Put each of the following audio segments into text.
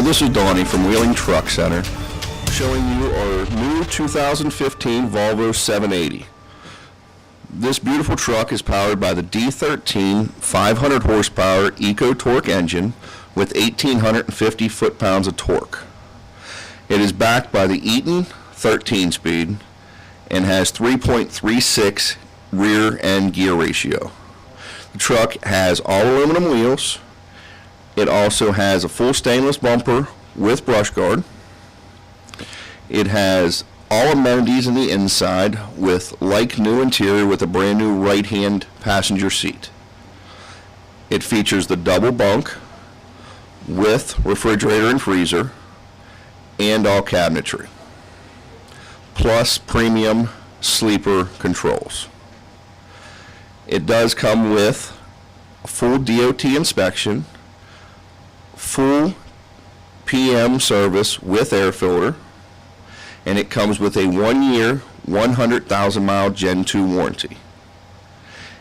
this is Donnie from Wheeling Truck Center, showing you our new 2015 Volvo 780. This beautiful truck is powered by the D13 500 horsepower Eco-Torque engine with 1,850 foot-pounds of torque. It is backed by the Eaton 13-speed and has 3.36 rear end gear ratio. The truck has all aluminum wheels. It also has a full stainless bumper with brush guard. It has all amenities in the inside with like new interior with a brand new right hand passenger seat. It features the double bunk with refrigerator and freezer and all cabinetry, plus premium sleeper controls. It does come with a full DOT inspection, full PM service with air filter, and it comes with a 1-year, 100,000-mile Gen 2 warranty.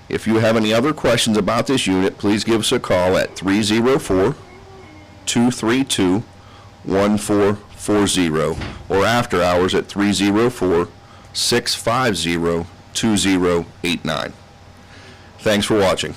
If you have any other questions about this unit, please give us a call at 304-232-1440 or after hours at 304-650-2089. Thanks for watching.